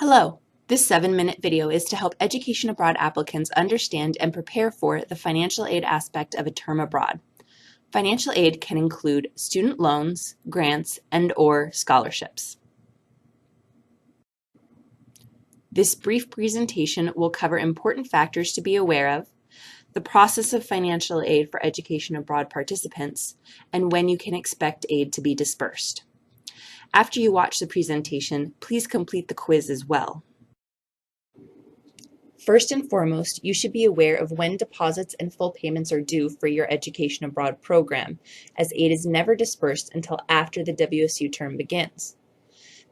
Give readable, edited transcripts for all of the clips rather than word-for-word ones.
Hello, this 7-minute video is to help education abroad applicants understand and prepare for the financial aid aspect of a term abroad. Financial aid can include student loans, grants, and/or scholarships. This brief presentation will cover important factors to be aware of, the process of financial aid for education abroad participants, and when you can expect aid to be dispersed. After you watch the presentation, please complete the quiz as well. First and foremost, you should be aware of when deposits and full payments are due for your education abroad program, as aid is never dispersed until after the WSU term begins.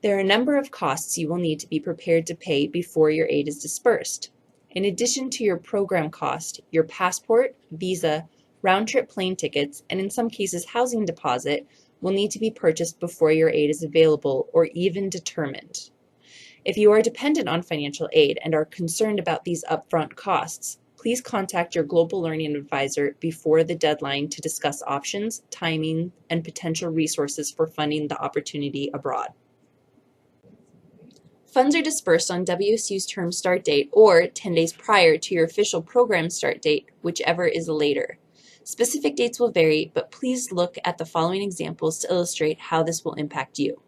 There are a number of costs you will need to be prepared to pay before your aid is dispersed. In addition to your program cost, your passport, visa, round-trip plane tickets, and in some cases housing deposit will need to be purchased before your aid is available or even determined. If you are dependent on financial aid and are concerned about these upfront costs, please contact your Global Learning Advisor before the deadline to discuss options, timing, and potential resources for funding the opportunity abroad. Funds are dispersed on WSU's term start date or 10 days prior to your official program start date, whichever is later. Specific dates will vary, but please look at the following examples to illustrate how this will impact you.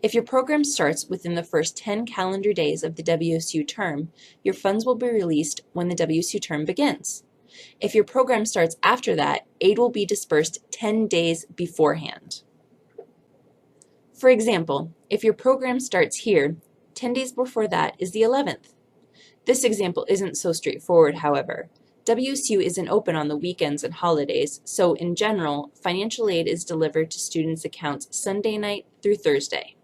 If your program starts within the first 10 calendar days of the WSU term, your funds will be released when the WSU term begins. If your program starts after that, aid will be dispersed 10 days beforehand. For example, if your program starts here, 10 days before that is the 11th. This example isn't so straightforward, however. WSU isn't open on the weekends and holidays, so in general, financial aid is delivered to students' accounts Sunday night through Thursday.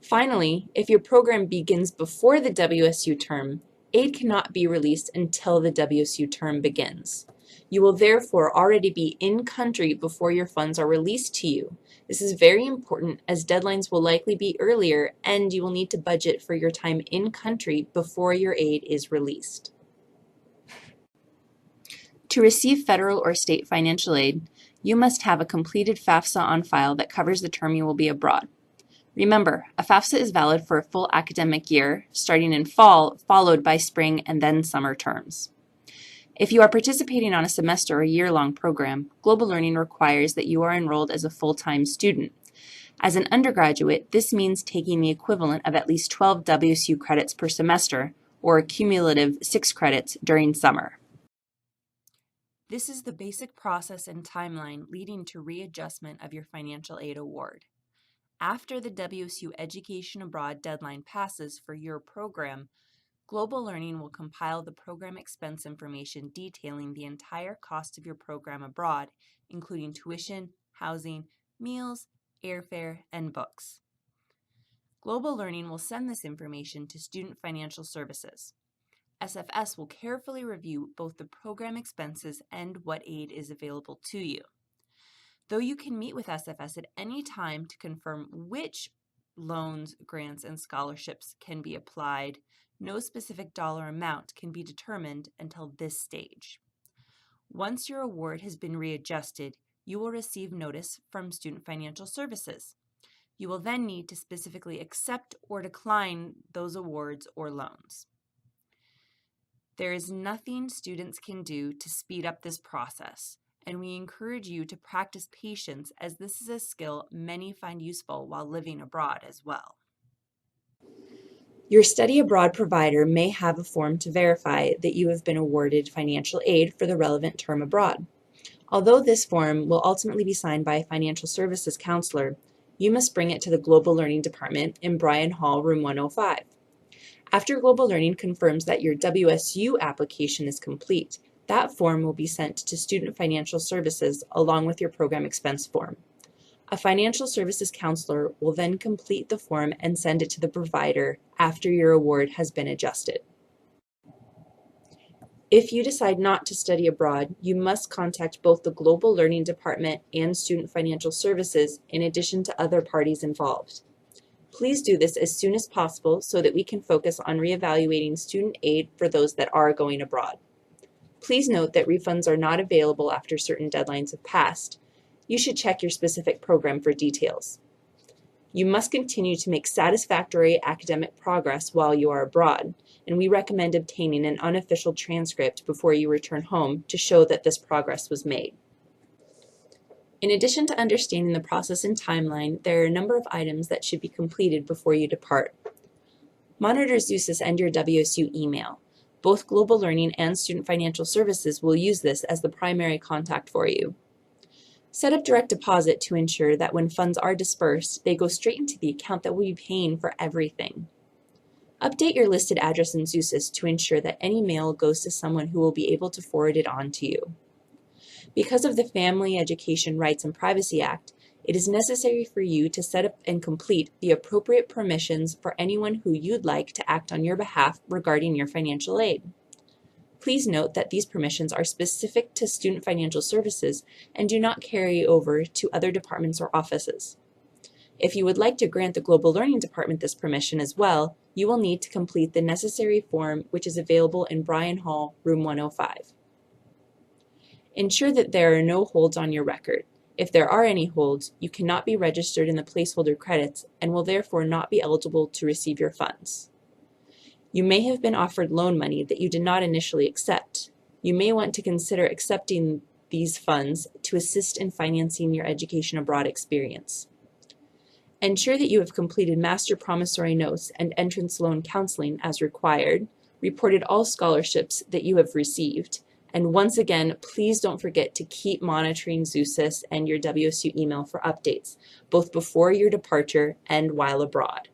Finally, if your program begins before the WSU term, aid cannot be released until the WSU term begins. You will therefore already be in country before your funds are released to you. This is very important as deadlines will likely be earlier and you will need to budget for your time in country before your aid is released. To receive federal or state financial aid, you must have a completed FAFSA on file that covers the term you will be abroad. Remember, a FAFSA is valid for a full academic year, starting in fall, followed by spring and then summer terms. If you are participating on a semester or year-long program, Global Learning requires that you are enrolled as a full-time student. As an undergraduate, this means taking the equivalent of at least 12 WSU credits per semester, or a cumulative 6 credits during summer. This is the basic process and timeline leading to readjustment of your financial aid award. After the WSU Education Abroad deadline passes for your program, Global Learning will compile the program expense information detailing the entire cost of your program abroad, including tuition, housing, meals, airfare, and books. Global Learning will send this information to Student Financial Services. SFS will carefully review both the program expenses and what aid is available to you. Though you can meet with SFS at any time to confirm which loans, grants, and scholarships can be applied, no specific dollar amount can be determined until this stage. Once your award has been readjusted, you will receive notice from Student Financial Services. You will then need to specifically accept or decline those awards or loans. There is nothing students can do to speed up this process, and we encourage you to practice patience as this is a skill many find useful while living abroad as well. Your study abroad provider may have a form to verify that you have been awarded financial aid for the relevant term abroad. Although this form will ultimately be signed by a financial services counselor, you must bring it to the Global Learning Department in Bryan Hall, room 105. After Global Learning confirms that your WSU application is complete, that form will be sent to Student Financial Services along with your program expense form. A financial services counselor will then complete the form and send it to the provider after your award has been adjusted. If you decide not to study abroad, you must contact both the Global Learning Department and Student Financial Services in addition to other parties involved. Please do this as soon as possible so that we can focus on reevaluating student aid for those that are going abroad. Please note that refunds are not available after certain deadlines have passed. You should check your specific program for details. You must continue to make satisfactory academic progress while you are abroad, and we recommend obtaining an unofficial transcript before you return home to show that this progress was made. In addition to understanding the process and timeline, there are a number of items that should be completed before you depart. Monitor ZUSIS and your WSU email. Both Global Learning and Student Financial Services will use this as the primary contact for you. Set up direct deposit to ensure that when funds are dispersed, they go straight into the account that will be paying for everything. Update your listed address in ZUSIS to ensure that any mail goes to someone who will be able to forward it on to you. Because of the Family Education Rights and Privacy Act, it is necessary for you to set up and complete the appropriate permissions for anyone who you'd like to act on your behalf regarding your financial aid. Please note that these permissions are specific to Student Financial Services and do not carry over to other departments or offices. If you would like to grant the Global Learning Department this permission as well, you will need to complete the necessary form, which is available in Bryan Hall, room 105. Ensure that there are no holds on your record. If there are any holds, you cannot be registered in the placeholder credits and will therefore not be eligible to receive your funds. You may have been offered loan money that you did not initially accept. You may want to consider accepting these funds to assist in financing your education abroad experience. Ensure that you have completed master promissory notes and entrance loan counseling as required, reported all scholarships that you have received, and once again, please don't forget to keep monitoring ZUSIS and your WSU email for updates, both before your departure and while abroad.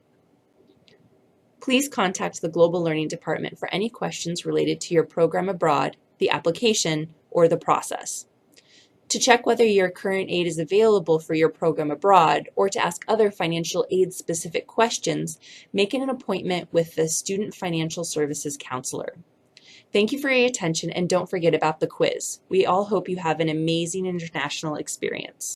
Please contact the Global Learning Department for any questions related to your program abroad, the application, or the process. To check whether your current aid is available for your program abroad, or to ask other financial aid-specific questions, make an appointment with the Student Financial Services Counselor. Thank you for your attention, and don't forget about the quiz. We all hope you have an amazing international experience.